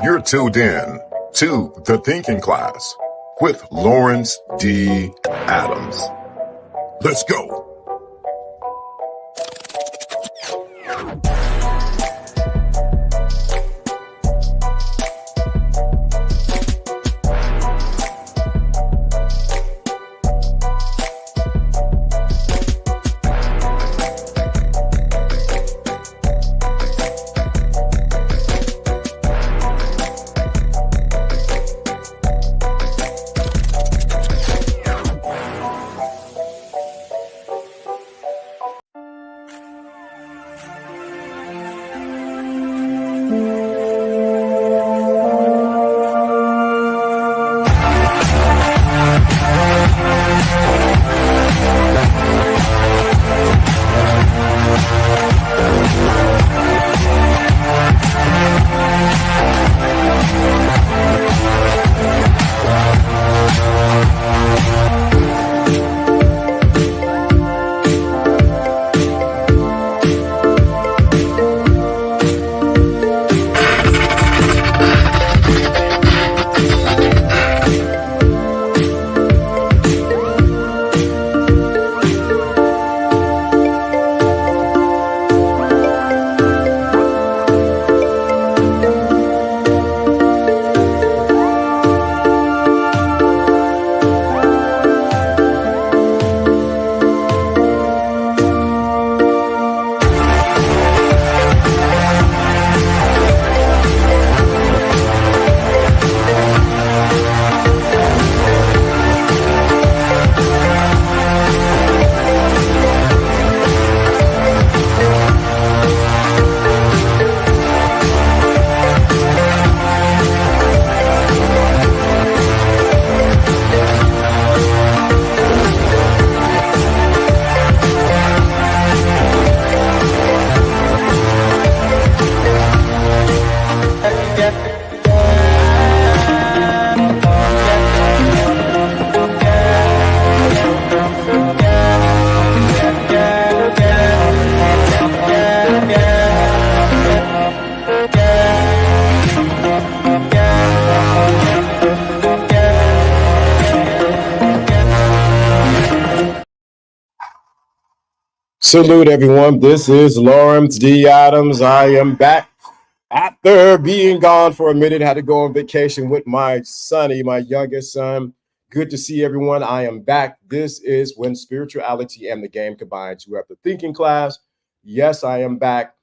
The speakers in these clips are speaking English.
You're tuned in to The Thinking Class with Lawrence D. Adams. Let's go. Salute everyone. This is Lawrence D. Adams. I am back after being gone for a minute. Had to go on vacation with my sonny, my youngest son. Good to see everyone. I am back. This is when spirituality and the game combine. You have the thinking class. Yes, I am back.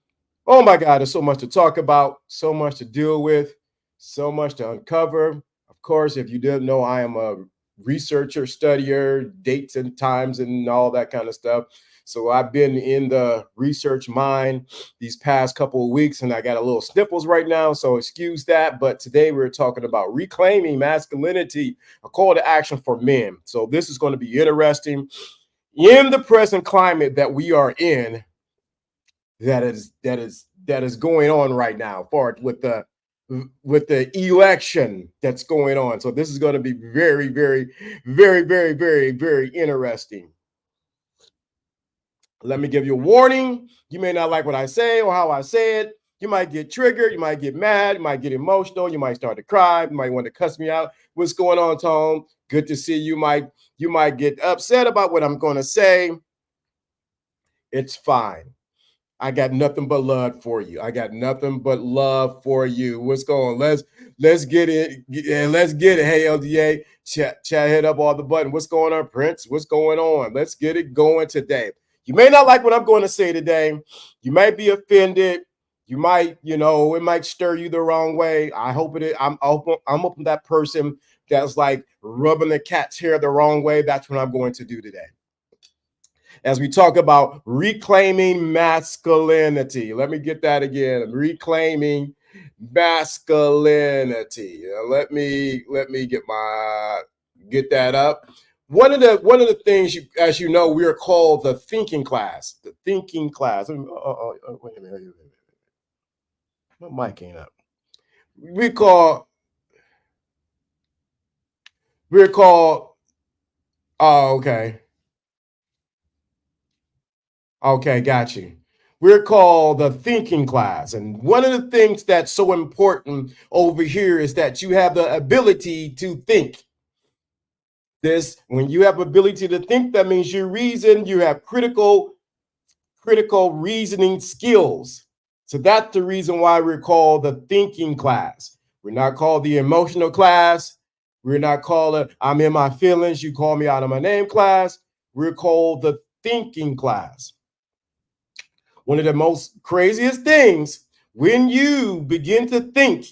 Oh my God, there's so much to talk about, so much to deal with, so much to uncover. Of course, if you didn't know, I am a researcher, studier, dates and times and all that kind of stuff. So I've been in the research mind these past couple of weeks, and I got a little sniffles right now, so excuse that. But today we're talking about reclaiming masculinity, a call to action for men. So this is going to be interesting in the present climate that we are in. That is going on right now, for with the election that's going on. So this is going to be very, very, very, very, very, very interesting. Let me give you a warning. You may not like what I say or how I say it. You might get triggered. You might get mad. You might get emotional. You might start to cry. You might want to cuss me out. What's going on, Tone? Good to see you. You might get upset about what I'm going to say. It's fine. I got nothing but love for you. I got nothing but love for you. What's going on? Let's get it. Let's get it. Hey, LDA, chat hit up all the button. What's going on, Prince? What's going on? Let's get it going today. You may not like what I'm going to say today. You might be offended. You might, it might stir you the wrong way. I hope it is. I'm open that person that's like rubbing the cat's hair the wrong way. That's what I'm going to do today. As we talk about reclaiming masculinity. Let me get that again. Reclaiming masculinity. Let me get that up. One of the things, as you know, we are called the thinking class. The thinking class. Wait a minute. My mic ain't up. We're called. Oh, okay. Okay, got you. We're called the thinking class. And one of the things that's so important over here is that you have the ability to think. When you have ability to think, that means you reason, you have critical reasoning skills. So that's the reason why we're called the thinking class. We're not called the emotional class. We're not called I'm in my feelings, you call me out of my name class. We're called the thinking class. One of the most craziest things, when you begin to think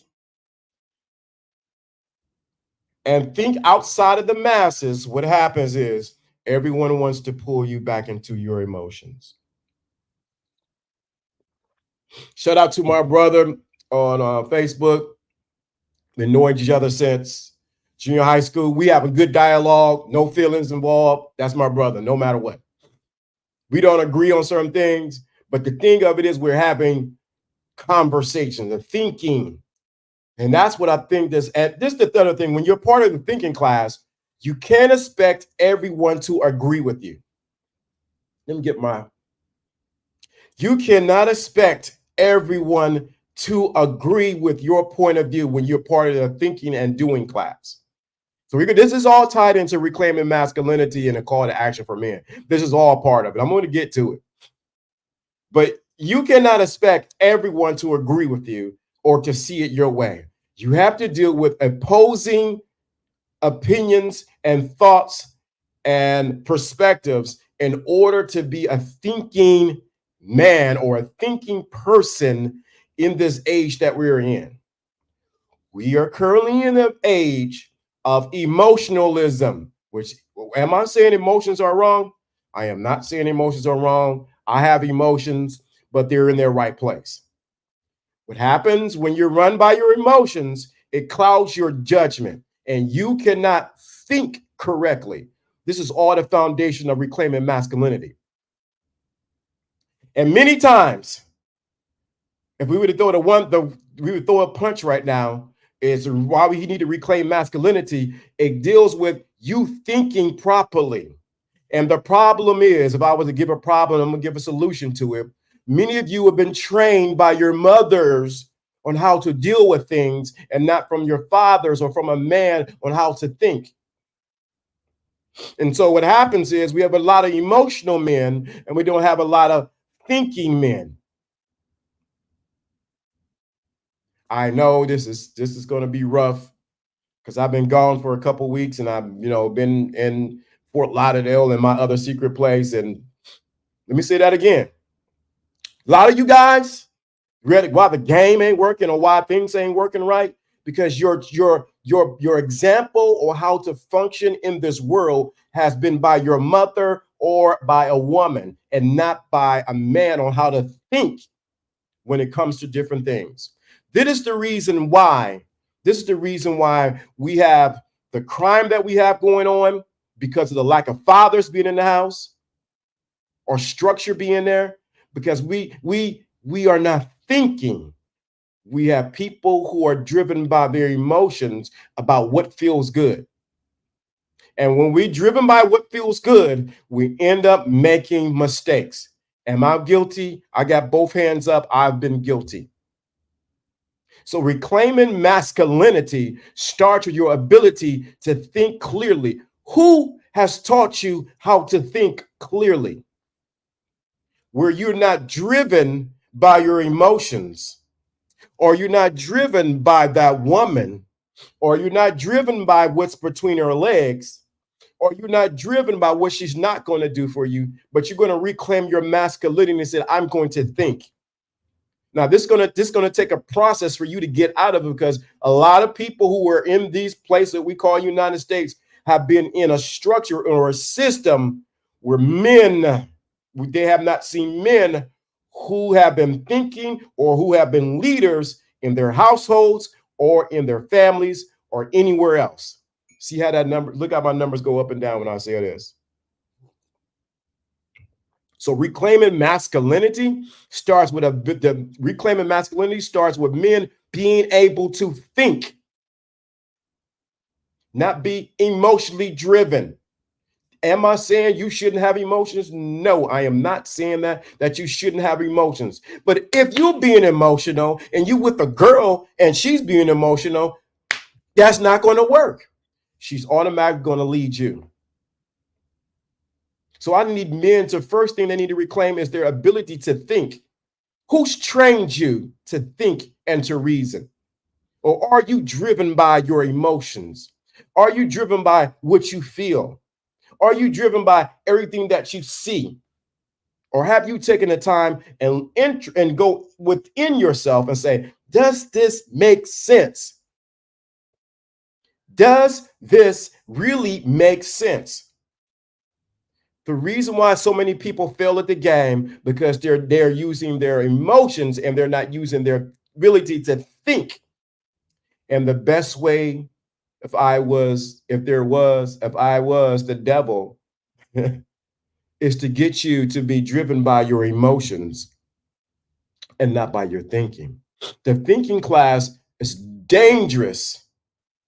and think outside of the masses, what happens is everyone wants to pull you back into your emotions. Shout out to my brother on Facebook. Been knowing each other since junior high school. We have a good dialogue, no feelings involved. That's my brother, no matter what. We don't agree on certain things, but the thing of it is we're having conversations and thinking. And that's what I think this is the other thing. When you're part of the thinking class, you can't expect everyone to agree with you. Let me get you cannot expect everyone to agree with your point of view when you're part of the thinking and doing class. So this is all tied into reclaiming masculinity and a call to action for men. This is all part of it. I'm going to get to it. But you cannot expect everyone to agree with you or to see it your way. You have to deal with opposing opinions and thoughts and perspectives in order to be a thinking man or a thinking person in this age that we're in. We are currently in the age of emotionalism, which, am I saying emotions are wrong? I am not saying emotions are wrong. I have emotions, but they're in their right place. What happens when you're run by your emotions, it clouds your judgment and you cannot think correctly. This is all the foundation of reclaiming masculinity. And many times, if we were to we would throw a punch right now, is why we need to reclaim masculinity. It deals with you thinking properly. And the problem is, if I was to give a problem, I'm going to give a solution to it. Many of you have been trained by your mothers on how to deal with things and not from your fathers or from a man on how to think. And so what happens is we have a lot of emotional men and we don't have a lot of thinking men. I know this is going to be rough because I've been gone for a couple of weeks and I've been in Fort Lauderdale and my other secret place. And let me say that again. A lot of you guys, why the game ain't working or why things ain't working right, because your example or how to function in this world has been by your mother or by a woman and not by a man on how to think when it comes to different things. This is the reason why we have the crime that we have going on, because of the lack of fathers being in the house or structure being there, because we are not thinking. We have people who are driven by their emotions about what feels good. And when we're driven by what feels good, we end up making mistakes. Am I guilty? I got both hands up. I've been guilty. So reclaiming masculinity starts with your ability to think clearly. Who has taught you how to think clearly? Where you're not driven by your emotions, or you're not driven by that woman, or you're not driven by what's between her legs, or you're not driven by what she's not going to do for you, but you're going to reclaim your masculinity and say, I'm going to think. Now, this is gonna take a process for you to get out of it, because a lot of people who are in these places that we call United States have been in a structure or a system where they have not seen men who have been thinking or who have been leaders in their households or in their families or anywhere else. See how that number, look how my numbers go up and down when I say this. So reclaiming masculinity starts with reclaiming masculinity starts with men being able to think, not be emotionally driven. Am I saying you shouldn't have emotions? No, I am not saying that you shouldn't have emotions. But if you're being emotional and you with a girl and she's being emotional, that's not going to work. She's automatically going to lead you. So I need men to, first thing they need to reclaim is their ability to think. Who's trained you to think and to reason? Or are you driven by your emotions? Are you driven by what you feel? Are you driven by everything that you see? Or have you taken the time and go within yourself and say, does this make sense? Does this really make sense? The reason why so many people fail at the game because they're using their emotions and they're not using their ability to think. And the best way, if I was the devil, is to get you to be driven by your emotions and not by your thinking. The thinking class is dangerous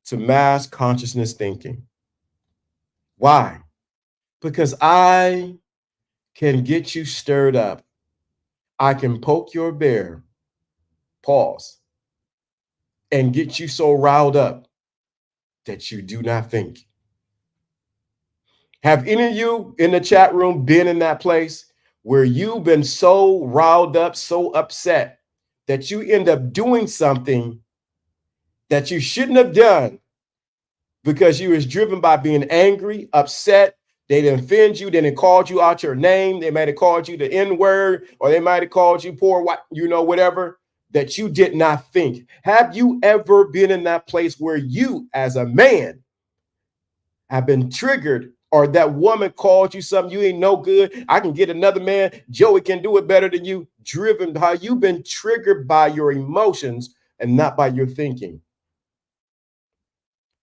to mass consciousness thinking. Why? Because I can get you stirred up. I can poke your bear, pause, and get you so riled up that you do not think. Have any of you in the chat room been in that place where you've been so riled up, so upset that you end up doing something that you shouldn't have done because you was driven by being angry, upset? They didn't offend you. They didn't called you out your name. They might have called you the N-word, or they might have called you poor white, whatever, that you did not think. Have you ever been in that place where you, as a man, have been triggered, or that woman called you something, you ain't no good, I can get another man, Joey can do it better than you, driven how you've been triggered by your emotions and not by your thinking?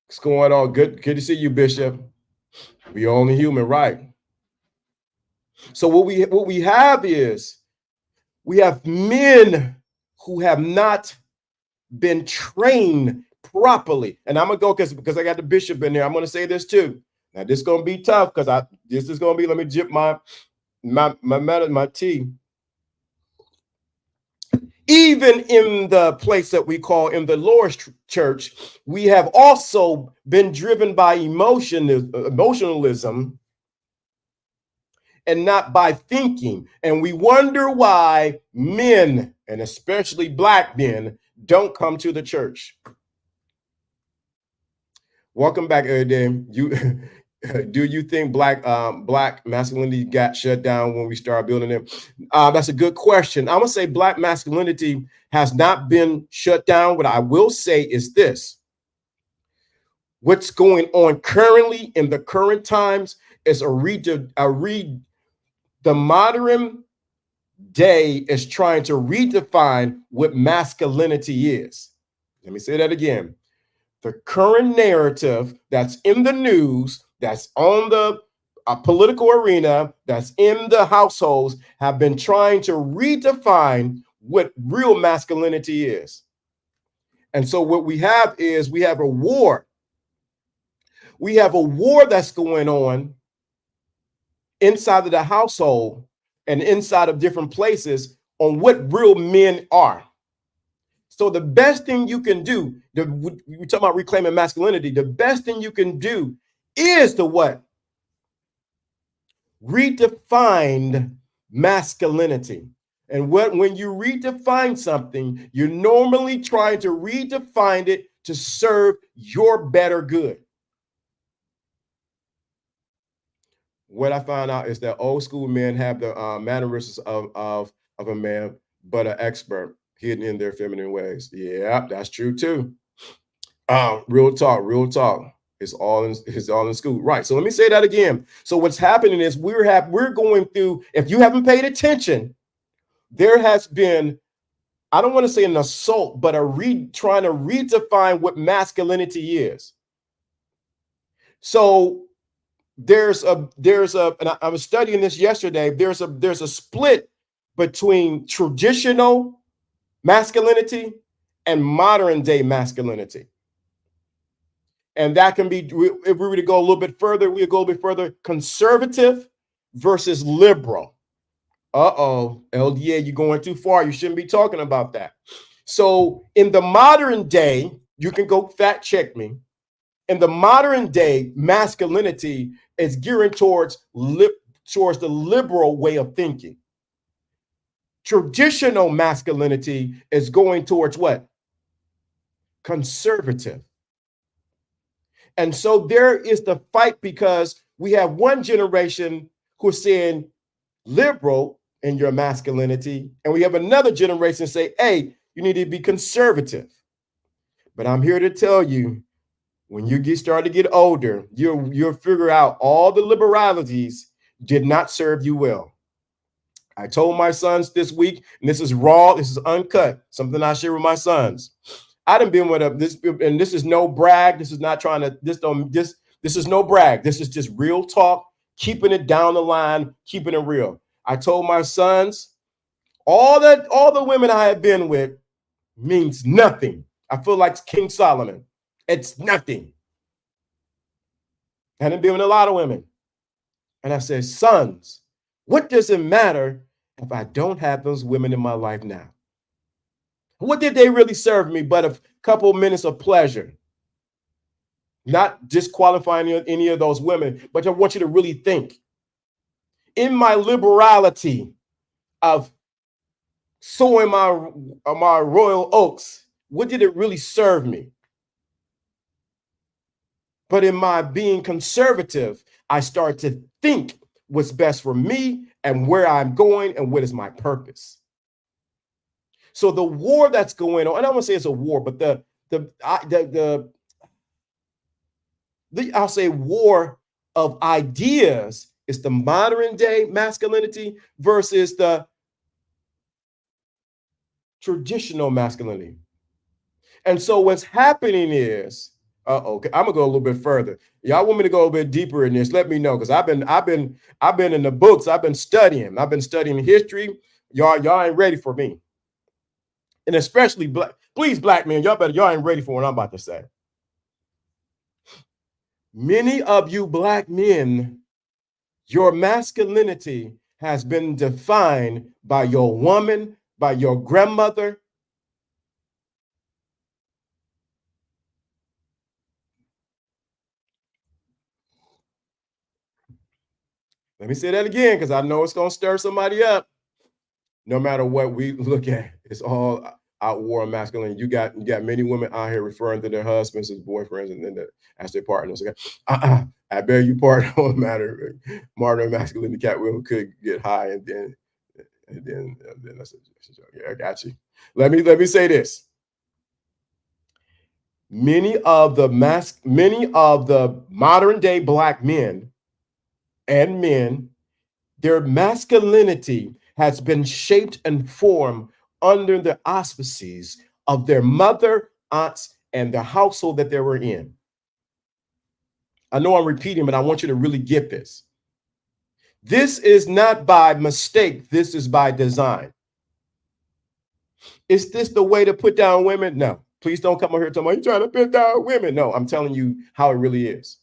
What's going on? Good to see you, Bishop. We only human, right? So what we have is we have men who have not been trained properly. And I'm gonna go because I got the bishop in there. I'm gonna say this too. Now this is gonna be tough because this is gonna be, let me dip my tea. Even in the place that we call in the Lord's church, we have also been driven by emotionalism and not by thinking. And we wonder why men, and especially Black men, don't come to the church. Welcome back, Erdem. Do you think black masculinity got shut down when we started building it? That's a good question. I'm gonna say Black masculinity has not been shut down. What I will say is this: what's going on currently in the current times is the modern day is trying to redefine what masculinity is. Let me say that again. The current narrative that's in the news, that's on the political arena, that's in the households, have been trying to redefine what real masculinity is. And so what we have is we have a war. We have a war that's going on inside of the household and inside of different places on what real men are. So the best thing you can do, we talk about reclaiming masculinity, the best thing you can do is to what? Redefine masculinity. And when you redefine something, you're normally trying to redefine it to serve your better good. What I found out is that old school men have the mannerisms of a man, but an expert hidden in their feminine ways. Yeah, that's true too. Real talk, real talk. It's all in school. Right. So let me say that again. So what's happening is we're going through, if you haven't paid attention, there has been, I don't want to say an assault, but trying to redefine what masculinity is. So there's a, and I was studying this yesterday. There's a split between traditional masculinity and modern day masculinity. And that can be, if we were to go a little bit further, we'll go a bit further, conservative versus liberal. Uh-oh, LDA, you're going too far. You shouldn't be talking about that. So in the modern day, you can go fact check me. In the modern day, masculinity is gearing towards the liberal way of thinking. Traditional masculinity is going towards what? Conservative. And so there is the fight, because we have one generation who's saying liberal in your masculinity, and we have another generation say, hey, you need to be conservative. But I'm here to tell you, when you start to get older, you'll figure out all the liberalities did not serve you well. I told my sons this week, and this is raw, this is uncut, something I share with my sons. I done been with this, and this is no brag. This is not trying to, this is no brag. This is just real talk, keeping it down the line, keeping it real. I told my sons, all the women I have been with means nothing. I feel like King Solomon. It's nothing. I hadn't been with a lot of women. And I said, sons, what does it matter if I don't have those women in my life now? What did they really serve me but a couple minutes of pleasure? Not disqualifying any of those women, but I want you to really think. In my liberality of sowing my royal oaks, what did it really serve me? But in my being conservative, I start to think what's best for me and where I'm going and what is my purpose. So the war that's going on, and I don't want to say it's a war, but I'll say war of ideas is the modern day masculinity versus the traditional masculinity. And so what's happening is, I'm gonna go a little bit further. Y'all want me to go a bit deeper in this? Let me know, because I've been in the books. I've been studying history. Y'all ain't ready for me, and especially black men. Y'all ain't ready for what I'm about to say. Many of you black men, your masculinity has been defined by your woman, by your grandmother. Let me say that again, because I know it's going to stir somebody up. No matter what we look at, it's all out war on masculinity. You got many women out here referring to their husbands as boyfriends and then as their partners. Okay, I beg you pardon. Don't matter. Modern masculinity, cat will could get high, and then that's yeah, I got you. Let me say this. Many of the modern day black men and men, their masculinity has been shaped and formed under the auspices of their mother, aunts, and the household that they were in. I know I'm repeating, but I want you to really get this. This is not by mistake. This is by design. Is this the way to put down women? No. Please don't come over here talking about you're trying to put down women. No, I'm telling you how it really is.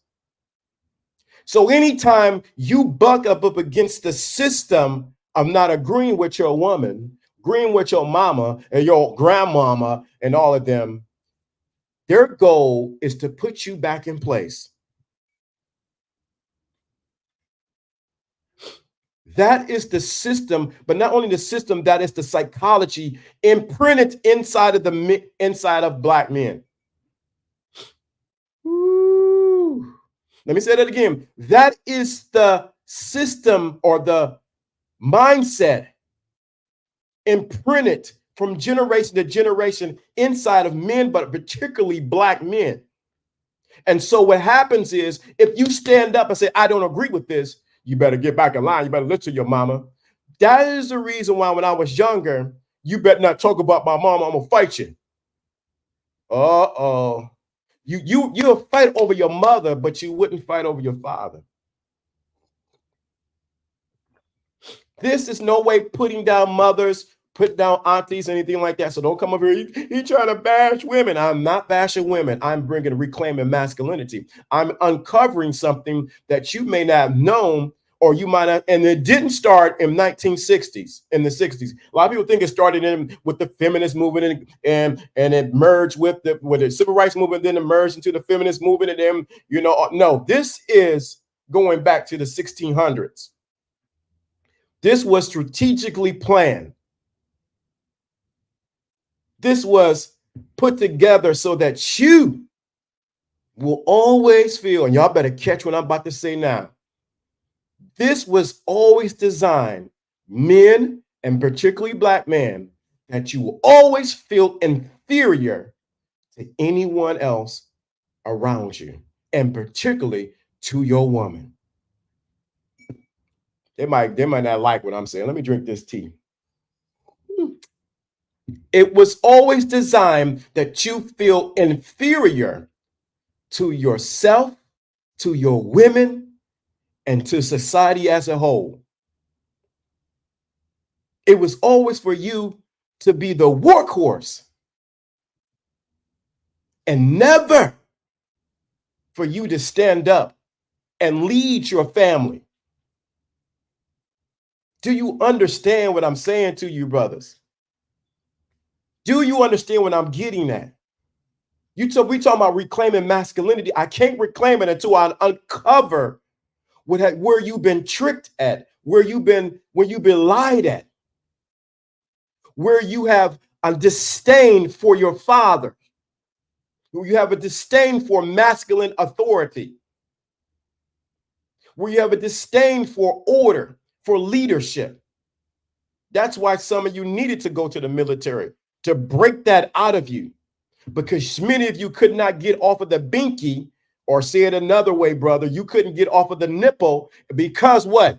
So anytime you buck up against the system of not agreeing with your woman, agreeing with your mama and your grandmama and all of them, their goal is to put you back in place. That is the system, but not only the system, that is the psychology imprinted inside of black men. Ooh. Let me say that again. That is the system or the mindset imprinted from generation to generation inside of men, but particularly black men. And so what happens is, if you stand up and say, I don't agree with this, you better get back in line. You better listen to your mama. That is the reason why when I was younger, you better not talk about my mama. I'm gonna fight you. Uh-oh. You'll fight over your mother, but you wouldn't fight over your father. This is no way putting down mothers, put down aunties, anything like that. So don't come over here. You trying to bash women. I'm not bashing women. I'm bringing reclaiming masculinity. I'm uncovering something that you may not have known, or you might not, and it didn't start in 1960s, in the 60s. A lot of people think it started with the feminist movement and it merged with the civil rights movement, then it merged into the feminist movement, and then, no, this is going back to the 1600s. This was strategically planned. This was put together so that you will always feel, and y'all better catch what I'm about to say now. This was always designed, men, and particularly black men, that you will always feel inferior to anyone else around you, and particularly to your woman. They might not like what I'm saying. Let me drink this tea. It was always designed that you feel inferior to yourself, to your women, and to society as a whole. It was always for you to be the workhorse, and never for you to stand up and lead your family. Do you understand what I'm saying to you, brothers? Do you understand what I'm getting at? We talking about reclaiming masculinity. I can't reclaim it until I uncover where you've been tricked at, where you've been lied at, where you have a disdain for your father, where you have a disdain for masculine authority, where you have a disdain for order, for leadership. That's why some of you needed to go to the military, to break that out of you, because many of you could not get off of the binky, or say it another way, brother, you couldn't get off of the nipple because what?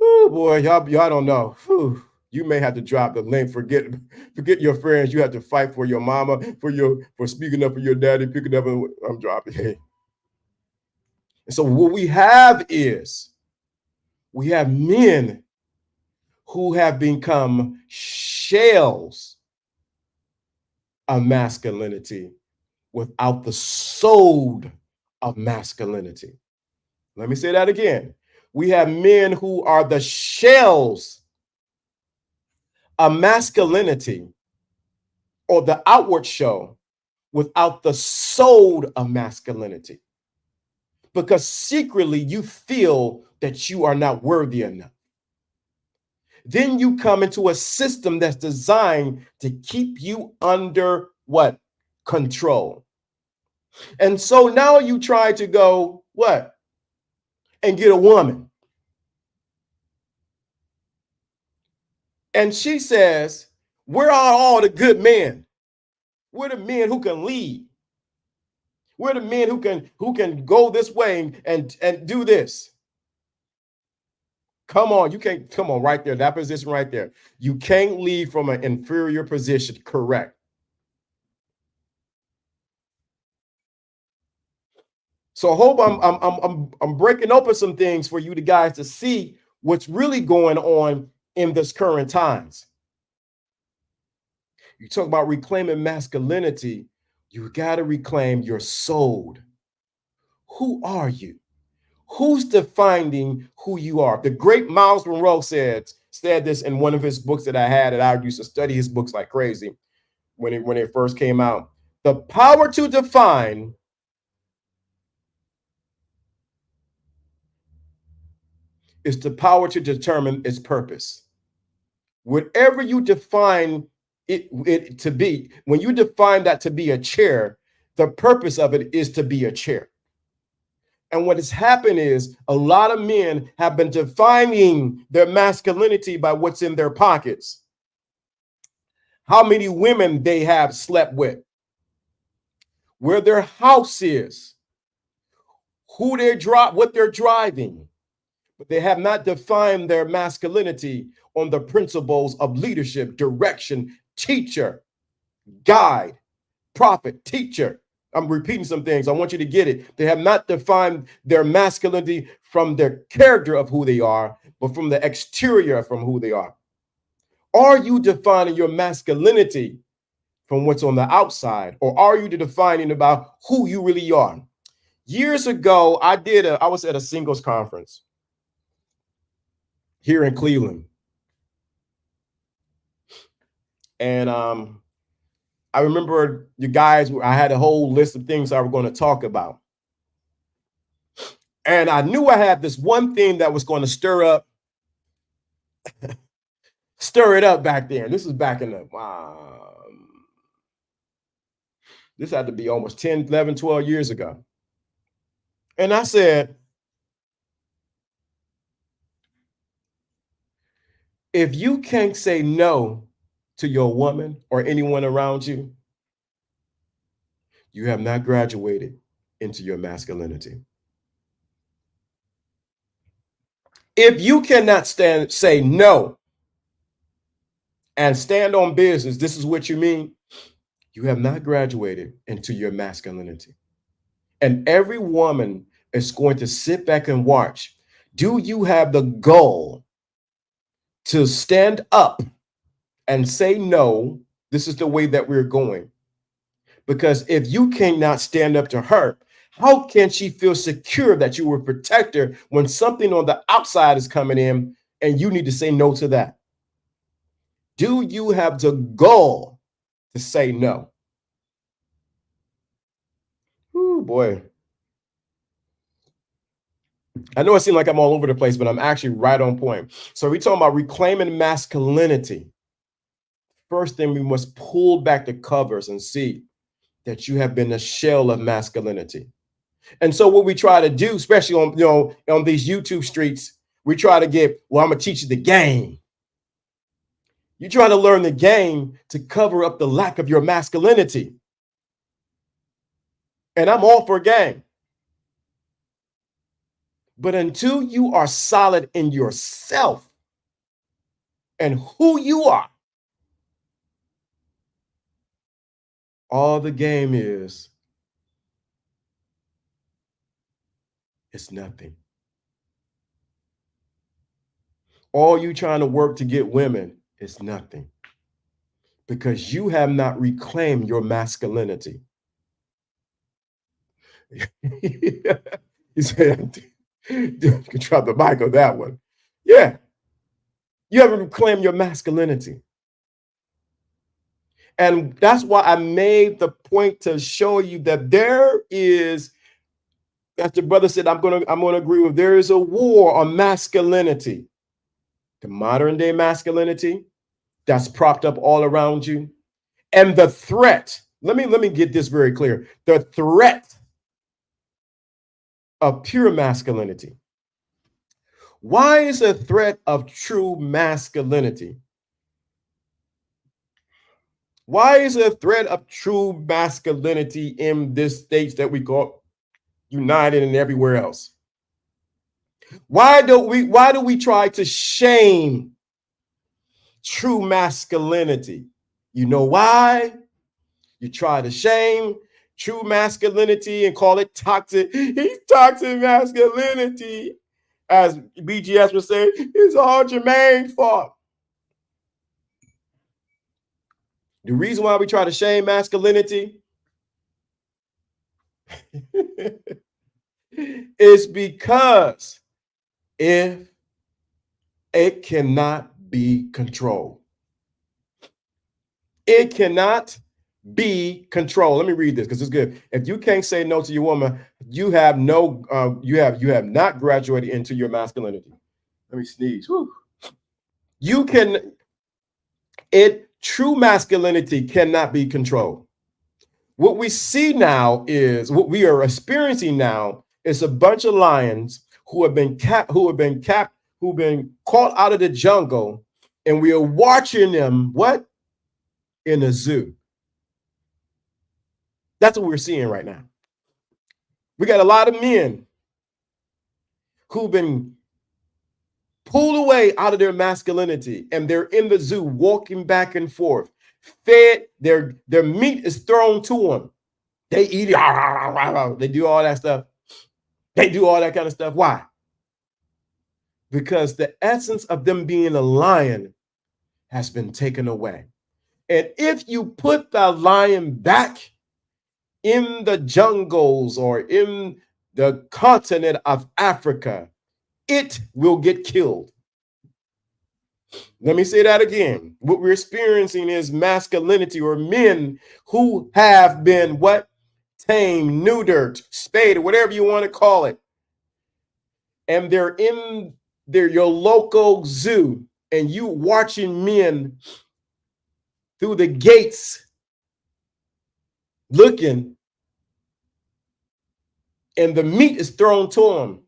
Oh boy, y'all don't know. Whew. You may have to drop the link. Forget your friends. You have to fight for your mama, for speaking up for your daddy, picking up. I'm dropping. Hey. And so what we have men who have become shells of masculinity without the soul of masculinity. Let me say that again. We have men who are the shells of masculinity, or the outward show, without the soul of masculinity. Because secretly you feel that you are not worthy enough. Then you come into a system that's designed to keep you under what? Control. And so now you try to go what? And get a woman. And she says, where are all the good men? We're the men who can lead. We're the men who can go this way and do this. Come on, you can't, come on, right there, that position right there. You can't lead from an inferior position, correct? So I hope I'm breaking open some things for you guys to see what's really going on in this current times. You talk about reclaiming masculinity, you got to reclaim your soul. Who are you? Who's defining who you are? The great Miles Monroe said this in one of his books that I had, and I used to study his books like crazy when it first came out. The power to define is the power to determine its purpose. Whatever you define it to be, when you define that to be a chair, the purpose of it is to be a chair. And what has happened is a lot of men have been defining their masculinity by what's in their pockets, how many women they have slept with, where their house is, what they're driving. But they have not defined their masculinity on the principles of leadership, direction, teacher, guide, prophet, teacher. I'm repeating some things. I want you to get it. They have not defined their masculinity from their character of who they are, but from the exterior from who they are. Are you defining your masculinity from what's on the outside, or are you defining about who you really are? Years ago, I was at a singles conference here in Cleveland. And I remember you guys, I had a whole list of things I was going to talk about. And I knew I had this one thing that was going to stir it up back then. This was back in the, this had to be almost 10, 11, 12 years ago. And I said, if you can't say no to your woman or anyone around you, you have not graduated into your masculinity. If you cannot say no and stand on business, this is what you mean, you have not graduated into your masculinity. And every woman is going to sit back and watch. Do you have the goal to stand up and say no? This is the way that we're going. Because if you cannot stand up to her, how can she feel secure that you will protect her when something on the outside is coming in and you need to say no to that? Do you have the goal to say no? Oh boy. I know it seems like I'm all over the place, but I'm actually right on point. So we're talking about reclaiming masculinity. First thing, we must pull back the covers and see that you have been a shell of masculinity. And so what we try to do, especially on these YouTube streets, we try to get, well, I'm gonna teach you the game. You try to learn the game to cover up the lack of your masculinity. And I'm all for game. But until you are solid in yourself and who you are, all the game is nothing. All you trying to work to get women is nothing, because you have not reclaimed your masculinity. He said, you can drop the mic on that one. Yeah. You haven't reclaimed your masculinity. And that's why I made the point to show you that there is, as the brother said, I'm gonna agree with, there is a war on masculinity. The modern day masculinity that's propped up all around you. And the threat, let me get this very clear. The threat of pure masculinity. Why is a threat of true masculinity? Why is a threat of true masculinity in this states that we call United and everywhere else? Why do we try to shame true masculinity? You know why? You try to shame true masculinity and call it toxic. He's toxic masculinity. As BGS would say, it's all Jermaine's fault. The reason why we try to shame masculinity is because if it cannot be controlled. It cannot be controlled. Let me read this because it's good. If you can't say no to your woman, you have you have not graduated into your masculinity. Let me sneeze. Whew. True masculinity cannot be controlled. What we see now is what we are experiencing now is a bunch of lions who have been caught out of the jungle, and we are watching them in a zoo. That's what we're seeing right now. We got a lot of men who've been pulled away out of their masculinity, and they're in the zoo walking back and forth, fed, their meat is thrown to them. They eat it. They do all that stuff. They do all that kind of stuff. Why? Because the essence of them being a lion has been taken away. And if you put the lion back in the jungles or in the continent of Africa, it will get killed. Let me say that again. What we're experiencing is masculinity, or men who have been what? Tamed, neutered, spayed, whatever you want to call it. And they're in your local zoo, and you watching men through the gates looking, and the meat is thrown to them,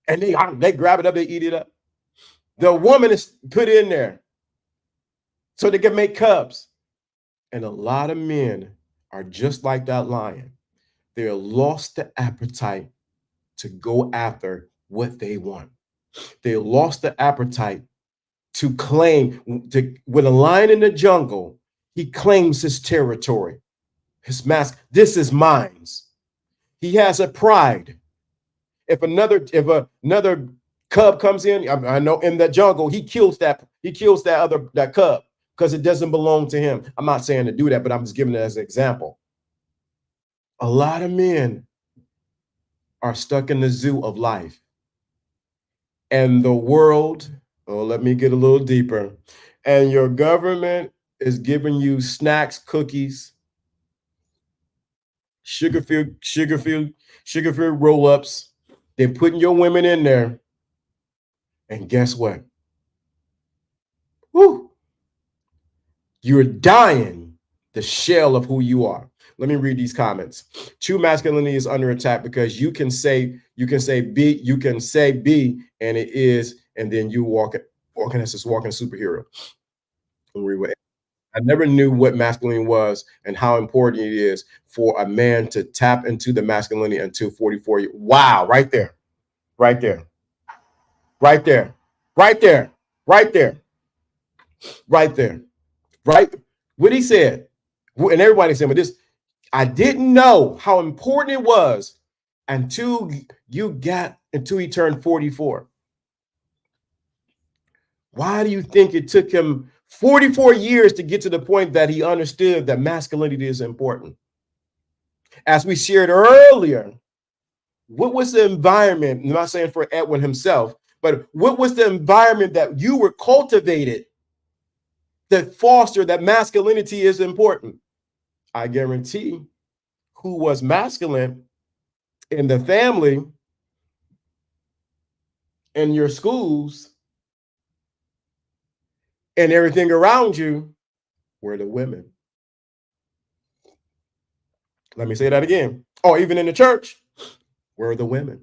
and they grab it up, they eat it up. The woman is put in there so they can make cubs. And a lot of men are just like that lion. They're lost the appetite to go after what they want. They lost the appetite to claim. When a lion in the jungle, he claims his territory, his mask. This is mine. He has a pride. If another cub comes in, I know in the jungle, he kills that cub because it doesn't belong to him. I'm not saying to do that, but I'm just giving it as an example. A lot of men are stuck in the zoo of life. And the world, let me get a little deeper. And your government is giving you snacks, cookies, sugar-filled roll-ups. They're putting your women in there. And guess what? Woo! You're dying the shell of who you are. Let me read these comments. True masculinity is under attack because you can say B, and it is, and then you walking as this walking superhero. I never knew what masculinity was and how important it is for a man to tap into the masculinity until 44 years. Wow, right there, right there, right there, right there, right there, right there, right. What he said, and everybody said, but this, I didn't know how important it was until he turned 44. Why do you think it took him 44 years to get to the point that he understood that masculinity is important? As we shared earlier, what was the environment? I'm not saying for Edwin himself, but what was the environment that you were cultivated that fostered that masculinity is important? I guarantee who was masculine in the family, in your schools, and everything around you were the women. Let me say that again. Or even in the church, were the women.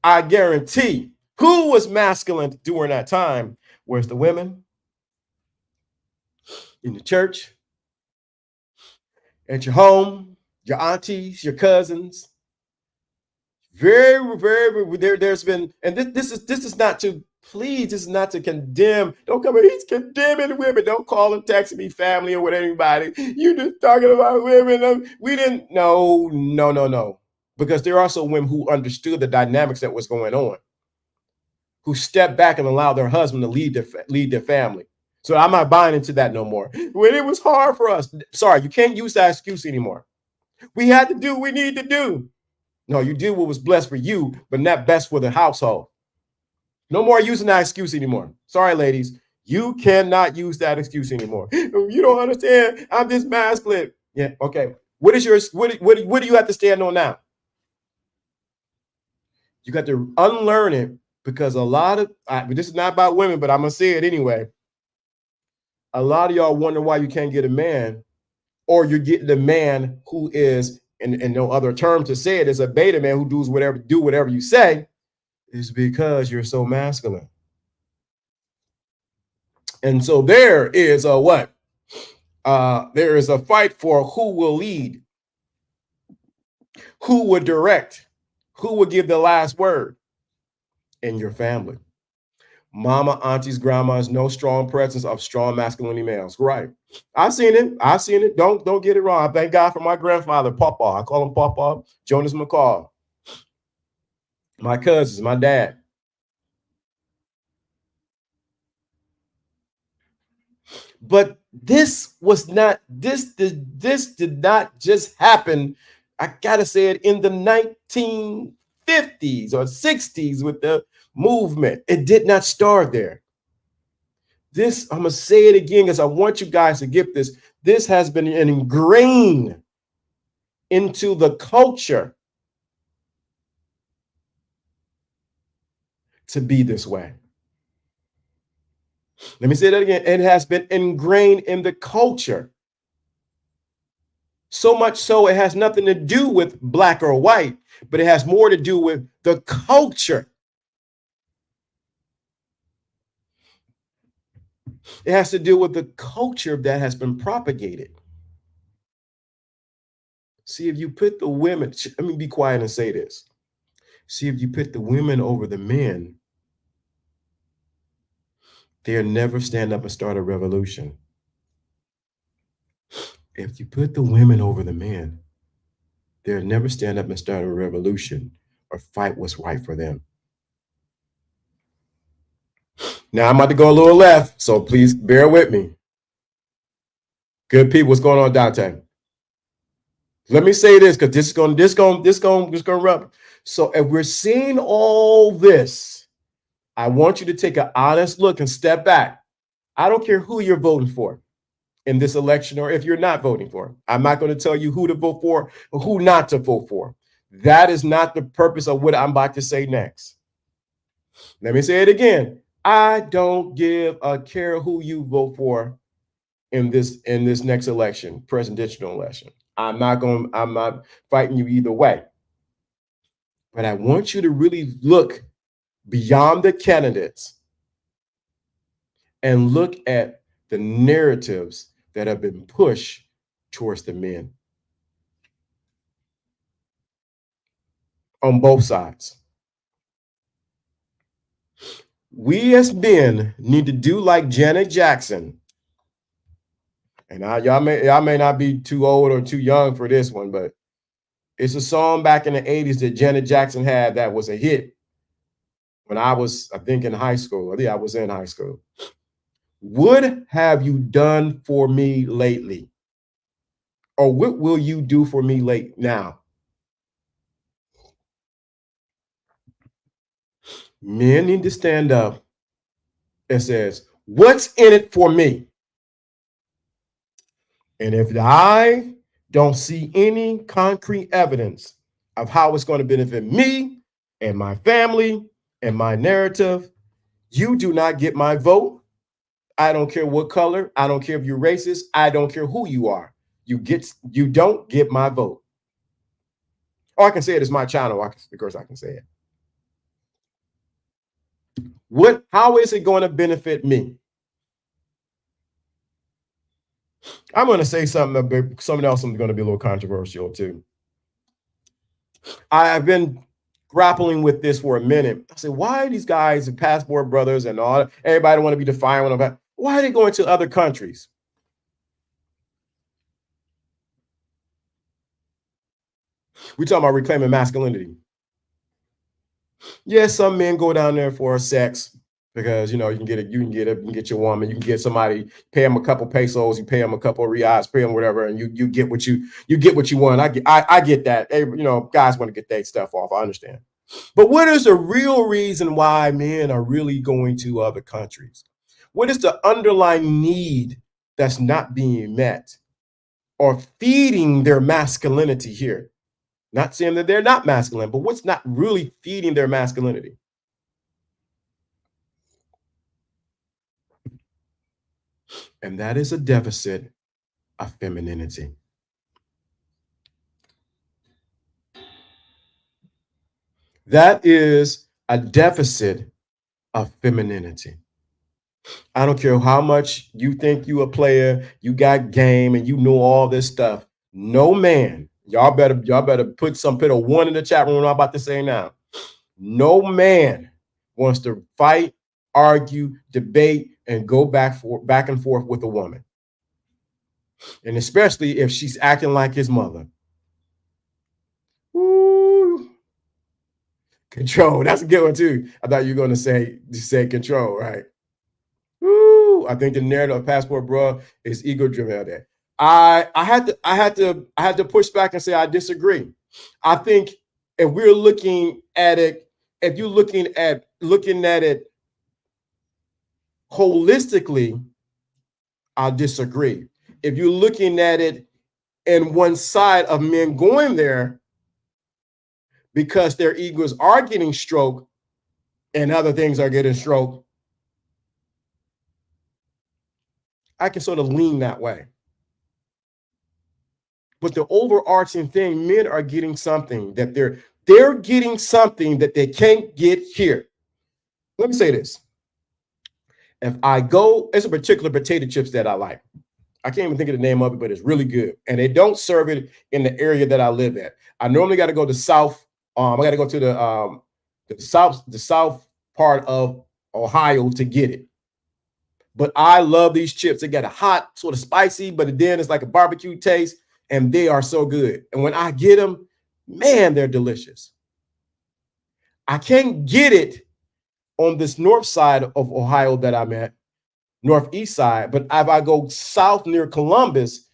I guarantee who was masculine during that time was the women in the church, at your home, your aunties, your cousins. Very, very, there's been, and this is not to please, this is not to condemn. Don't come in, he's condemning women. Don't call and text me family or with anybody. You just talking about women. We didn't, no. Because there are also women who understood the dynamics that was going on, who stepped back and allowed their husband to lead their family. So I'm not buying into that no more. When it was hard for us, sorry, you can't use that excuse anymore. We had to do what we need to do. No, you did what was blessed for you, but not best for the household. No more using that excuse anymore. Sorry, ladies. You cannot use that excuse anymore. You don't understand. I'm just masculine. Yeah, okay. What do you have to stand on now? You got to unlearn it, because a lot of, this is not about women, but I'm going to say it anyway. A lot of y'all wonder why you can't get a man, or you're getting a man who is, and no other term to say it, is a beta man who do whatever you say, is because you're so masculine. And so there is a what? There is a fight for who will lead, who will direct, who will give the last word in your family. Mama, aunties, grandmas, no strong presence of strong masculinity males. Right. I've seen it. I've seen it. Don't get it wrong. I thank God for my grandfather, Papa. I call him Papa, Jonas McCall. My cousins, my dad. But this was not, this did not just happen. I gotta say it in the 1950s or 60s with the movement. It did not start there. This, I'm gonna say it again because I want you guys to get this. This has been ingrained into the culture to be this way. Let me say that again. It has been ingrained in the culture. So much so it has nothing to do with black or white, but it has more to do with the culture. It has to do with the culture that has been propagated. See, if you put the women, let me be quiet and say this. See, if you put the women over the men, they'll never stand up and start a revolution. If you put the women over the men, they'll never stand up and start a revolution or fight what's right for them. Now I'm about to go a little left, so please bear with me. Good people, what's going on, Dante? Let me say this because this is gonna rub. So if we're seeing all this, I want you to take an honest look and step back. I don't care who you're voting for in this election or if you're not voting for. I'm not going to tell you who to vote for or who not to vote for. That is not the purpose of what I'm about to say next. Let me say it again. I don't give a care who you vote for in this next election, presidential election. I'm not fighting you either way. But I want you to really look beyond the candidates and look at the narratives that have been pushed towards the men on both sides. We as men need to do like Janet Jackson. And y'all may not be too old or too young for this one, but it's a song back in the 80s that Janet Jackson had that was a hit when I was, I think, in high school. I think I was in high school. What have you done for me lately? Or what will you do for me late now? Men need to stand up and says, what's in it for me? And if I don't see any concrete evidence of how it's going to benefit me and my family and my narrative, you do not get my vote. I don't care what color. I don't care if you're racist. I don't care who you are. You don't get my vote. Or I can say it as my channel. Of course, I can say it. How is it going to benefit me? I'm going to say something else that's going to be a little controversial too. I've been grappling with this for a minute. I said, why are these guys, the passport brothers and all, everybody want to be defiant about, why are they going to other countries? We're talking about reclaiming masculinity. Yes, some men go down there for sex because you can get your woman, you can get somebody, pay them a couple pesos, you pay them a couple of reais, pay them whatever, and you get what you want. I get that. Guys want to get that stuff off. I understand. But what is the real reason why men are really going to other countries? What is the underlying need that's not being met or feeding their masculinity here? Not saying that they're not masculine, but what's not really feeding their masculinity? And that is a deficit of femininity. That is a deficit of femininity. I don't care how much you think you a player, you got game, and you know all this stuff. No man, y'all better put a one in the chat room. I'm about to say now. No man wants to fight argue, debate, and go back and forth with a woman. And especially if she's acting like his mother. Woo. Control. That's a good one too. I thought you were going to say control, right? Woo. I think the narrative of Passport Bro is ego driven out there. I had to push back and say I disagree. I think if we're looking at it, if you're looking at it holistically, I disagree. If you're looking at it in one side of men going there because their egos are getting stroked and other things are getting stroked, I can sort of lean that way. But the overarching thing, men are getting something that they're getting something that they can't get here. Let me say this. If I go, it's a particular potato chips that I like. I can't even think of the name of it, but it's really good. And they don't serve it in the area that I live at. I normally got to go to South. I got to go to the south part of Ohio to get it. But I love these chips. They got a hot, sort of spicy, but then it's like a barbecue taste, and they are so good. And when I get them, man, they're delicious. I can't get it on this north side of Ohio that I'm at, northeast side, but if I go south near Columbus,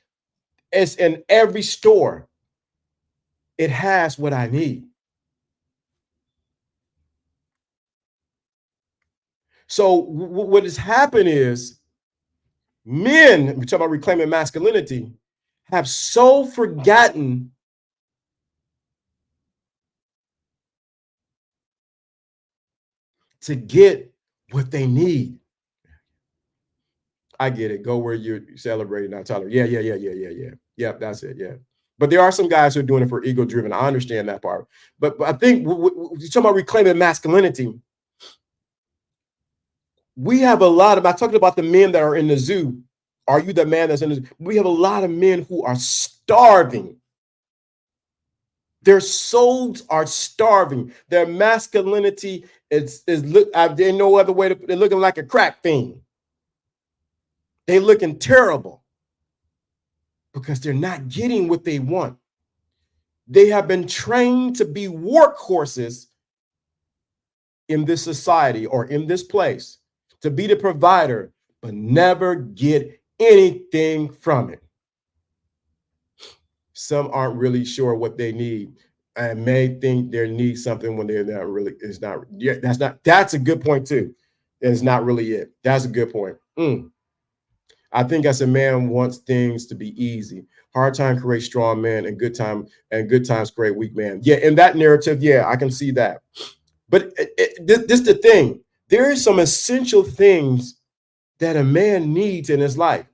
it's in every store. It has what I need. So what has happened is men, we talk about reclaiming masculinity, have so forgotten to get what they need. I get it. Go where you're celebrating, not tolerate. Yeah. Yep, that's it. Yeah. But there are some guys who are doing it for ego driven. I understand that part. But I think you're talking about reclaiming masculinity. We have a lot of, I talked about the men that are in the zoo. Are you the man that's in the zoo? We have a lot of men who are starving. Their souls are starving. Their masculinity is there's no other way they're looking like a crack fiend. They're looking terrible because they're not getting what they want. They have been trained to be workhorses in this society or in this place, to be the provider, but never get anything from it. Some aren't really sure what they need and may think they need something when they're not really, it's not, yeah, that's a good point too. It's not really it. That's a good point. I think as a man wants things to be easy. Hard time creates strong men, and good times create weak men. Yeah, in that narrative, yeah, I can see that. But this is the thing. There is some essential things that a man needs in his life.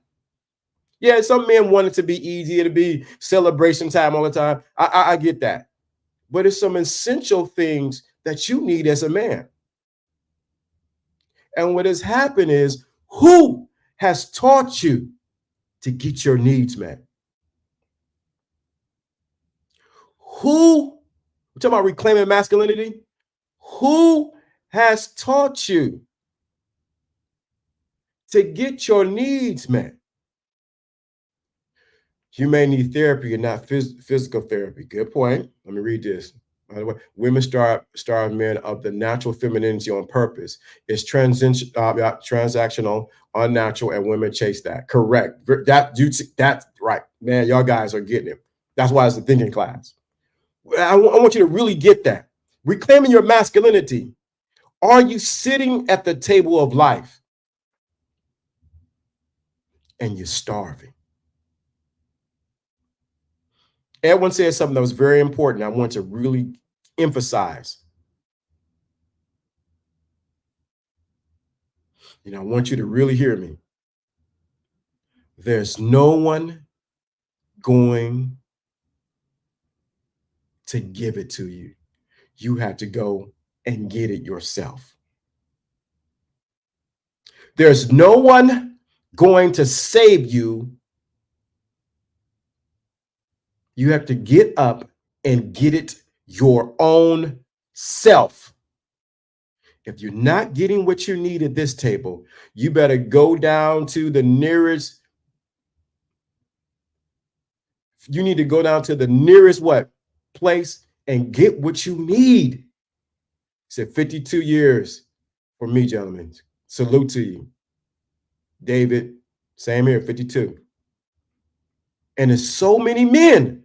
Yeah, some men want it to be easy, to be celebration time all the time. I get that. But it's some essential things that you need as a man. And what has happened is, who has taught you to get your needs met? Who, we're talking about reclaiming masculinity, who has taught you to get your needs met? You may need therapy and not physical therapy. Good point. Let me read this. By the way, women starve men of the natural femininity on purpose. It's transactional, unnatural, and women chase that. Correct. That's right. Man, y'all guys are getting it. That's why it's a thinking class. I want you to really get that. Reclaiming your masculinity. Are you sitting at the table of life and you're starving? Edwin said something that was very important. I want to really emphasize. I want you to really hear me. There's no one going to give it to you. You have to go and get it yourself. There's no one going to save you. You have to get up and get it your own self. If you're not getting what you need at this table, you better go down to the nearest. You need to go down to the nearest what place and get what you need. He said 52 years for me, gentlemen. Salute to you. David, same here, 52. And there's so many men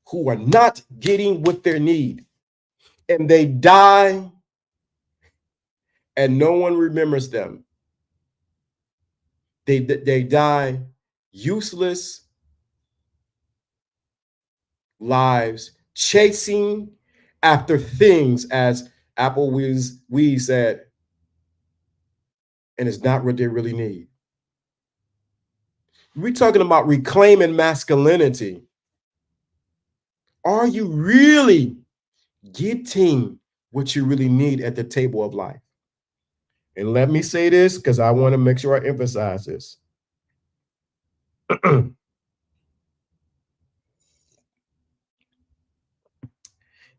who are not getting what they need. And they die and no one remembers them. They die useless lives chasing after things, as Apple Wee said, and it's not what they really need. We're talking about reclaiming masculinity. Are you really getting what you really need at the table of life? And let me say this because I want to make sure I emphasize this.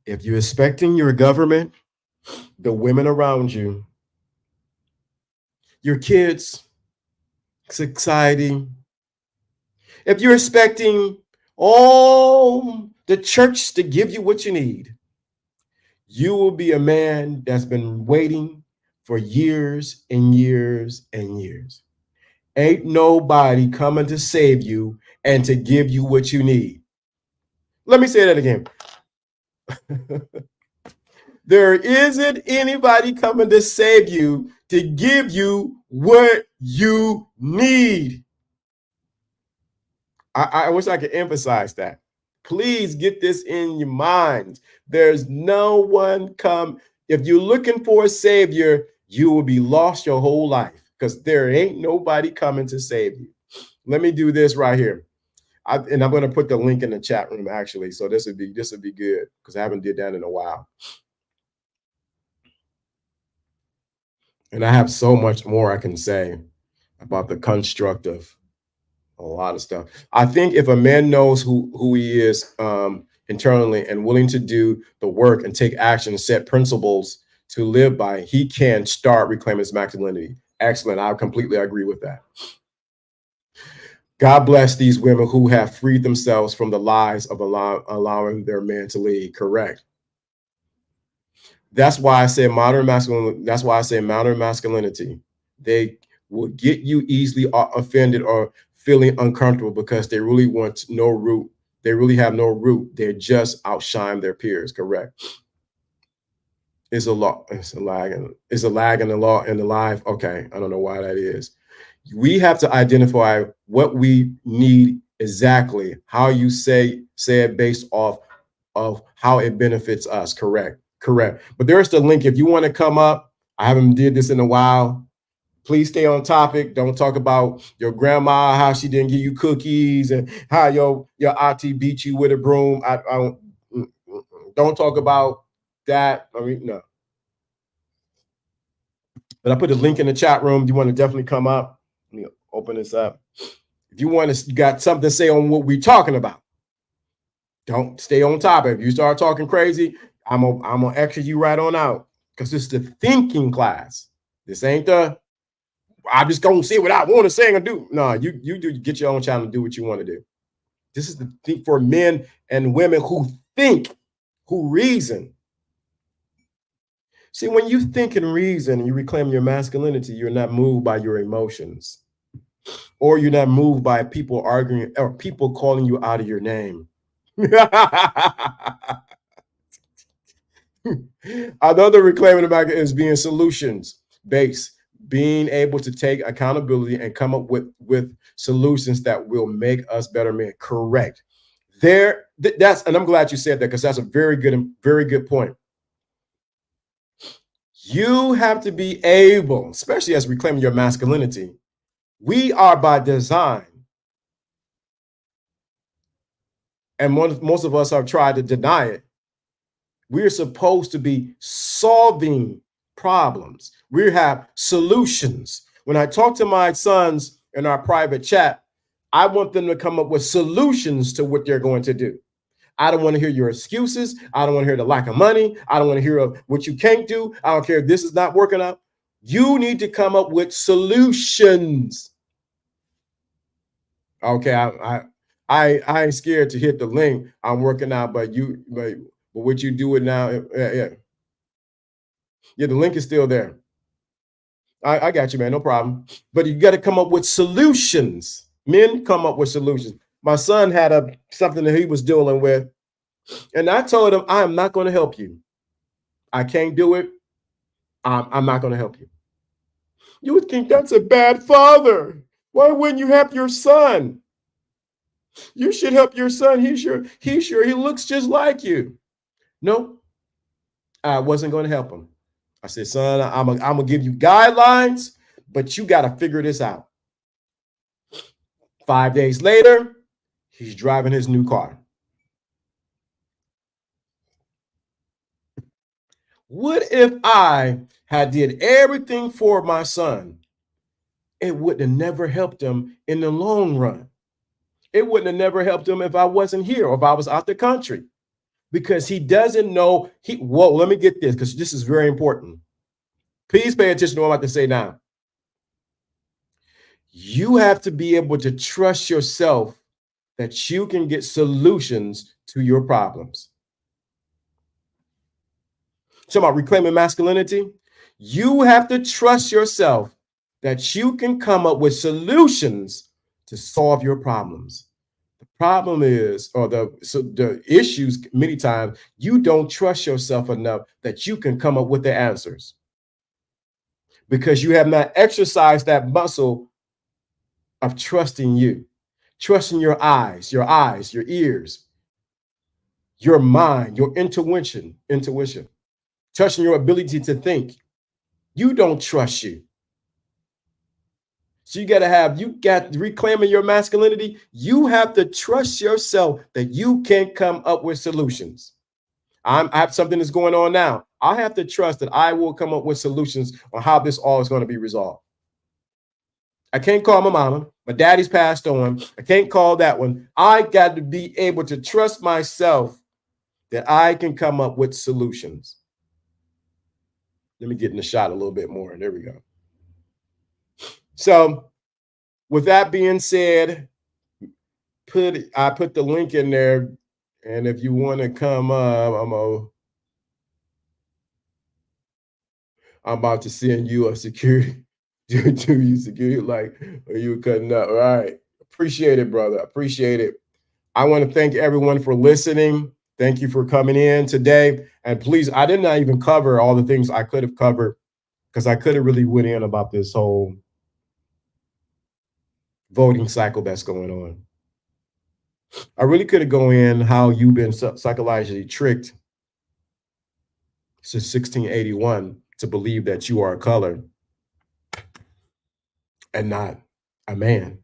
If you're expecting your government, the women around you, your kids, society, if you're expecting all the church to give you what you need, you will be a man that's been waiting for years and years and years. Ain't nobody coming to save you and to give you what you need. Let me say that again. There isn't anybody coming to save you to give you what you need. I wish I could emphasize that. Please get this in your mind. There's no one come. If you're looking for a savior, you will be lost your whole life because there ain't nobody coming to save you. Let me do this right here. And I'm going to put the link in the chat room actually. So this would be good because I haven't did that in a while. And I have so much more I can say about the construct of a lot of stuff. I think if a man knows who he is internally and willing to do the work and take action, set principles to live by, he can start reclaiming his masculinity. Excellent. I completely agree with that. God bless these women who have freed themselves from the lies of allowing their man to lead. Correct. That's why I say modern masculinity. That's why I say modern masculinity. They will get you easily offended or feeling uncomfortable because they really want no root. They really have no root. They just outshine their peers. Correct. It's a law. It's a lag. It's a lag in the law in the life. Okay, I don't know why that is. We have to identify what we need exactly. How you say it based off of how it benefits us. Correct. But there's the link. If you want to come up, I haven't did this in a while. Please stay on topic. Don't talk about your grandma, how she didn't give you cookies, and how your auntie beat you with a broom. I don't talk about that. I mean, no. But I put a link in the chat room. You want to definitely come up. Let me open this up. If you got something to say on what we're talking about, don't stay on topic. If you start talking crazy, I'm gonna exit you right on out because it's the thinking class. This ain't the I'm just gonna say what I want to say and do. No, you get your own channel and do what you want to do. This is the thing for men and women who think, who reason. See, when you think and reason and you reclaim your masculinity, you're not moved by your emotions, or you're not moved by people arguing or people calling you out of your name. Another reclaiming about is being solutions based, being able to take accountability and come up with solutions that will make us better men. Correct. And I'm glad you said that because that's a very good point. You have to be able, especially as reclaiming your masculinity. We are by design, and most of us have tried to deny it. We're supposed to be solving problems. We have solutions. When I talk to my sons in our private chat, I want them to come up with solutions to what they're going to do. I don't want to hear your excuses. I don't want to hear the lack of money. I don't want to hear of what you can't do. I don't care if this is not working out. You need to come up with solutions. Okay, I ain't scared to hit the link. I'm working out, but what you do it now? Yeah, the link is still there. I got you, man. No problem. But you got to come up with solutions. Men come up with solutions. My son had something that he was dealing with, and I told him, I am not going to help you. I can't do it. I'm not going to help you. You would think that's a bad father. Why wouldn't you help your son? You should help your son. He looks just like you. No, I wasn't going to help him. I said, son, I'm gonna give you guidelines, but you got to figure this out. 5 days later, he's driving his new car. What if I had did everything for my son? It would have never helped him in the long run. It wouldn't have never helped him if I wasn't here or if I was out the country, because he doesn't know. Whoa, let me get this, because this is very important. Please pay attention to what I'm about to say now. You have to be able to trust yourself that you can get solutions to your problems. So about reclaiming masculinity, you have to trust yourself that you can come up with solutions to solve your problems. The problem is, or the issues, many times, you don't trust yourself enough that you can come up with the answers, because you have not exercised that muscle of trusting you, trusting your eyes, your ears, your mind, your intuition, trusting your ability to think. You don't trust you. So you got reclaiming your masculinity. You have to trust yourself that you can come up with solutions. I have something that's going on now. I have to trust that I will come up with solutions on how this all is going to be resolved. I can't call my mama. My daddy's passed on. I can't call that one. I got to be able to trust myself that I can come up with solutions. Let me get in the shot a little bit more. There we go. So with that being said, I put the link in there, and if you want to come up, I'm about to send you a security. Do you security, like, are you cutting up? All right. Appreciate it, brother. Appreciate it. I want to thank everyone for listening. Thank you for coming in today. And please, I did not even cover all the things I could have covered, because I could have really went in about this whole voting cycle that's going on. I really could have gone in how you've been psychologically tricked since 1681 to believe that you are a color and not a man.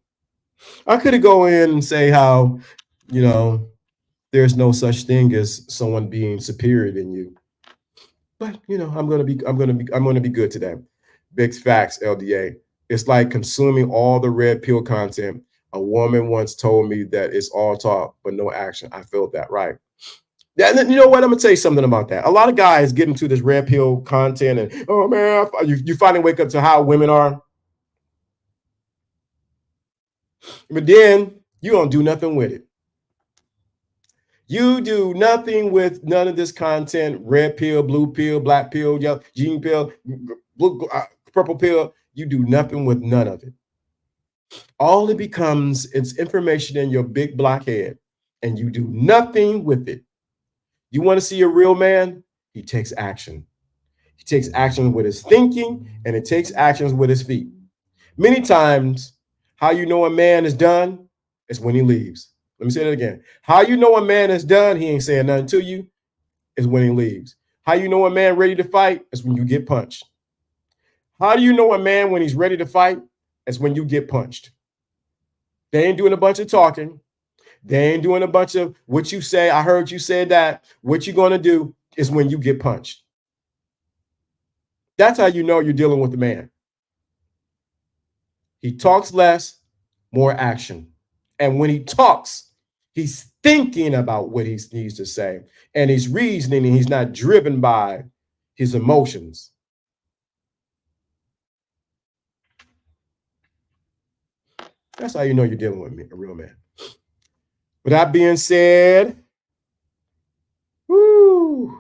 I could have gone in and say how, there's no such thing as someone being superior than you. But I'm gonna be good today. Big facts, LDA. It's like consuming all the red pill content. A woman once told me that it's all talk but no action. I felt that, right? Yeah, and then, you know what? I'm gonna tell you something about that. A lot of guys get into this red pill content, and oh man, you finally wake up to how women are, but then you don't do nothing with it. You do nothing with none of this content: red pill, blue pill, black pill, yellow, green pill, blue, purple pill. You do nothing with none of it. All it becomes is information in your big black head, and you do nothing with it. You want to see a real man? He takes action. He takes action with his thinking, and it takes actions with his feet. Many times, how you know a man is done is when he leaves. Let me say that again. How you know a man is done, he ain't saying nothing to you, is when he leaves. How you know a man ready to fight is when you get punched. How do you know a man when he's ready to fight? Is when you get punched. They ain't doing a bunch of talking. They ain't doing a bunch of what you say. I heard you said that. What you're going to do is when you get punched. That's how you know you're dealing with the man. He talks less, more action. And when he talks, he thinking about what he needs to say, and he's reasoning, and he's not driven by his emotions. That's how you know you're dealing with me, a real man. With that being said, woo.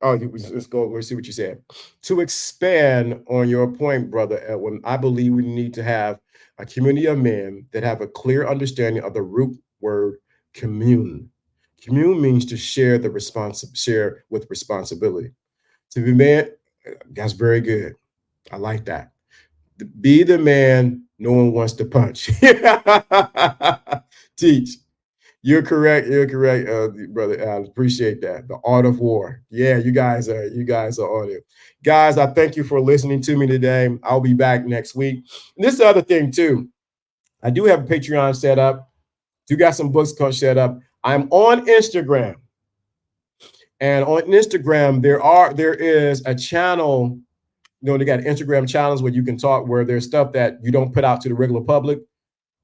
Oh, let's go. Let's see what you said. To expand on your point, brother Edwin, I believe we need to have a community of men that have a clear understanding of the root word commune. Commune means to share share with responsibility. To be man, that's very good. I like that. Be the man no one wants to punch. Teach. You're correct. You're correct, brother. I appreciate that. The art of war. Yeah, you guys are on it, guys. I thank you for listening to me today. I'll be back next week. And this is the other thing too. I do have a Patreon set up. Do got some books set up. I'm on Instagram, and on Instagram there is a channel. You know, they got Instagram channels where you can talk, where there's stuff that you don't put out to the regular public.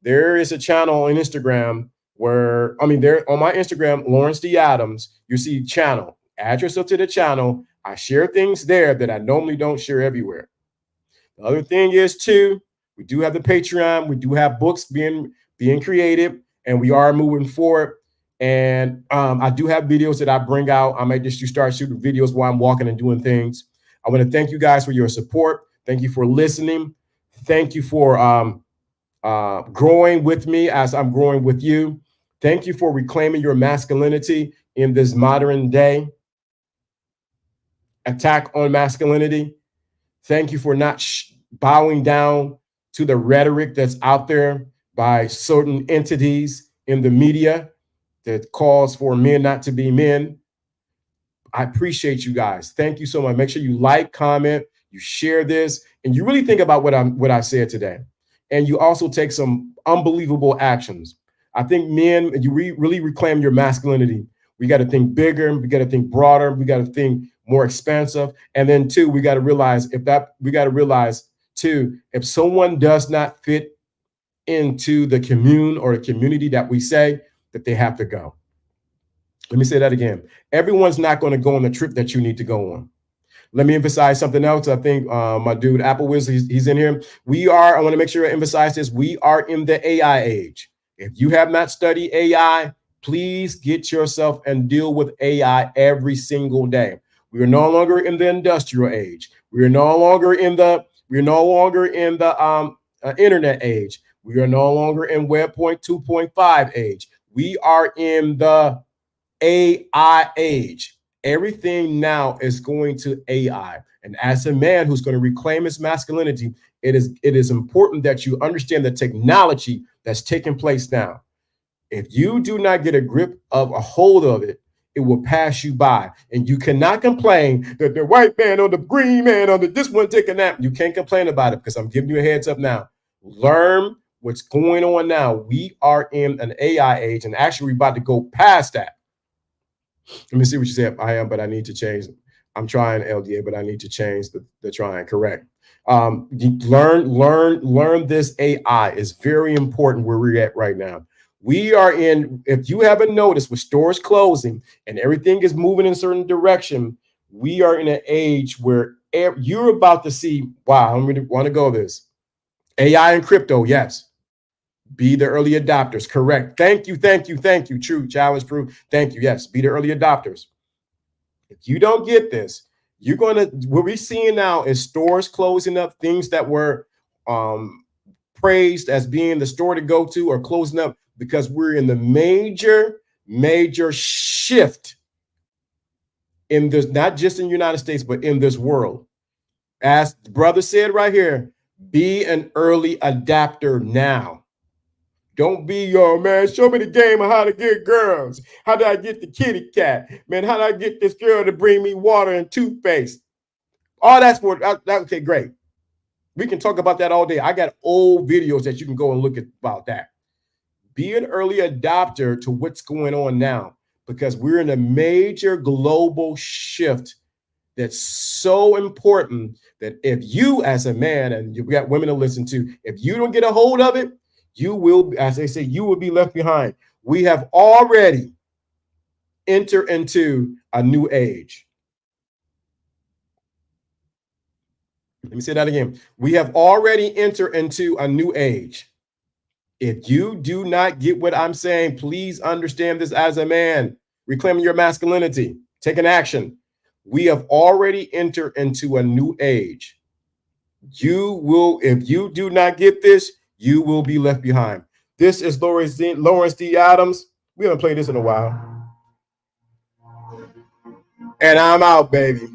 There is a channel on Instagram where, I mean, there on my Instagram, Lawrence D. Adams, you see channel. Add yourself to the channel. I share things there that I normally don't share everywhere. The other thing is too, we do have the Patreon. We do have books being created, and we are moving forward. And I do have videos that I bring out. I might just start shooting videos while I'm walking and doing things. I want to thank you guys for your support. Thank you for listening. Thank you for growing with me as I'm growing with you. Thank you for reclaiming your masculinity in this modern day attack on masculinity. Thank you for not bowing down to the rhetoric that's out there by certain entities in the media that calls for men not to be men. I appreciate you guys. Thank you so much. Make sure you like, comment, you share this, and you really think about what I said today. And you also take some unbelievable actions. I think men, you really reclaim your masculinity. We got to think bigger. We got to think broader. We got to think more expansive. And then two, we got to realize if someone does not fit into the commune or the community that we say, that they have to go. Let me say that again. Everyone's not going to go on the trip that you need to go on. Let me emphasize something else. I think my dude Applewiz, he's in here. I want to make sure I emphasize this. We are in the AI age. If you have not studied AI, please get yourself and deal with AI every single day. We are no longer in the industrial age. We are no longer in the internet age. We are no longer in Web 2.5 age. We are in the AI age. Everything now is going to AI. And as a man who's going to reclaim his masculinity, it is important that you understand the technology that's taking place now. If you do not get a hold of it, it will pass you by. And you cannot complain that the white man or the green man or this one taking that. You can't complain about it, because I'm giving you a heads up now. Learn what's going on now. We are in an AI age, and actually we're about to go past that. Let me see what you said. I am, but I need to change. I'm trying LDA, but I need to change the trying. Correct. Learn this AI is very important where we're at right now. We are in, if you haven't noticed, with stores closing and everything is moving in a certain direction, we are in an age where you're about to see, wow, I'm going to want to go this. AI and crypto, yes. Be the early adopters. Correct. Thank you. True. Challenge proof. Thank you. Yes. Be the early adopters. If you don't get this, what we're seeing now is stores closing up, things that were praised as being the store to go to are closing up, because we're in the major shift in this, not just in the United States, but in this world. As the brother said right here, be an early adapter now. Don't be, man, show me the game of how to get girls. How do I get the kitty cat? Man, how do I get this girl to bring me water and toothpaste? All that's what, okay, great. We can talk about that all day. I got old videos that you can go and look at about that. Be an early adopter to what's going on now, because we're in a major global shift that's so important that if you, as a man, and you've got women to listen to, if you don't get a hold of it, you will, as they say, you will be left behind. We have already entered into a new age. Let me say that again. We have already entered into a new age. If you do not get what I'm saying, please understand this as a man. Reclaiming your masculinity, taking action. We have already entered into a new age. You will, if you do not get this, you will be left behind. This is Lawrence D. Adams. We haven't played this in a while. And I'm out, baby.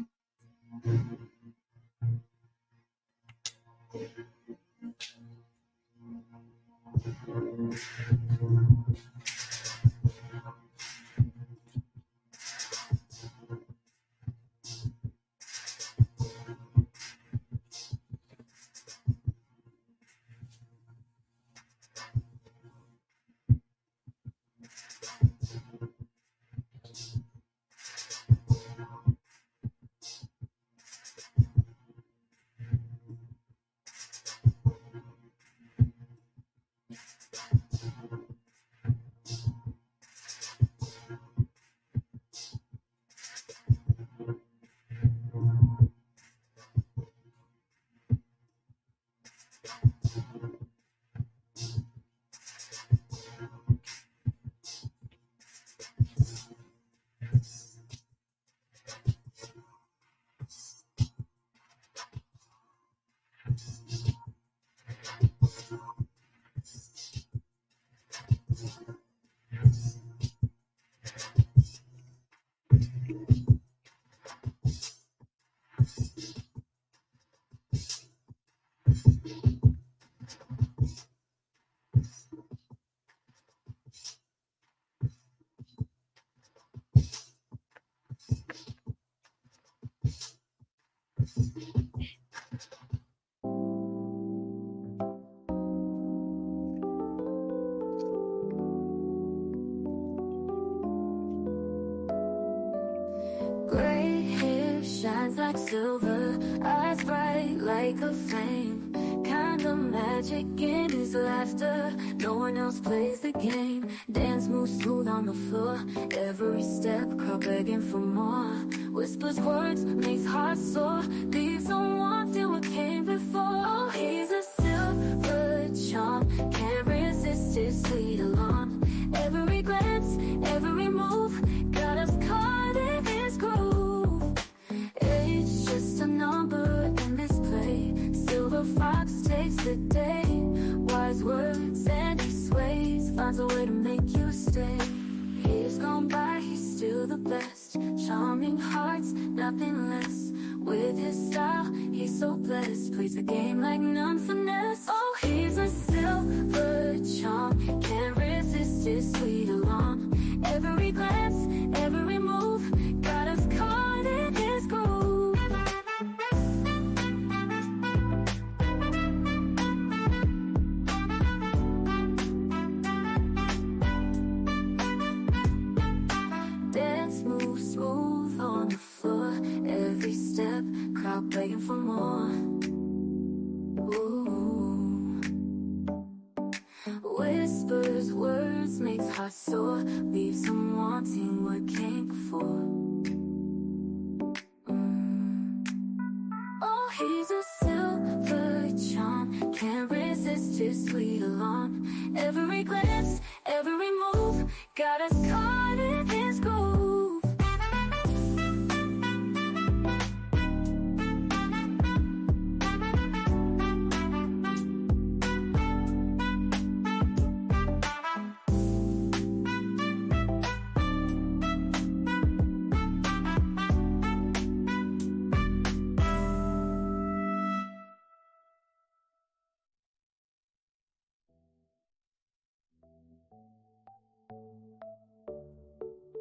Gray hair shines like silver, eyes bright like a flame. Kind of magic in his laughter, no one else plays the game. Dance moves smooth on the floor, every step crowd begging for more. Whispers words, makes hearts sore, leaves unwanting what came before. Oh, he's a silver charm, can't resist his sweet alarm. Every glance, every move, got us caught in his groove. It's just a number in this play. Silver fox takes the day. Wise words and he sways, finds a way to make you stay. Years gone by, he's still the best. Charming hearts, nothing less. With his style, he's so blessed. Plays the game like none finesse. Oh, he's a silver charm, can't resist his sweet alarm. Every glance, every move, got us caught in his groove. Dance moves smooth on the floor, every step, crowd begging for more. Ooh. Whispers, words, makes hearts sore, leaves them wanting what came before. Oh, he's a silver charm, can't resist his sweet alarm. Every glance, every move, got us caught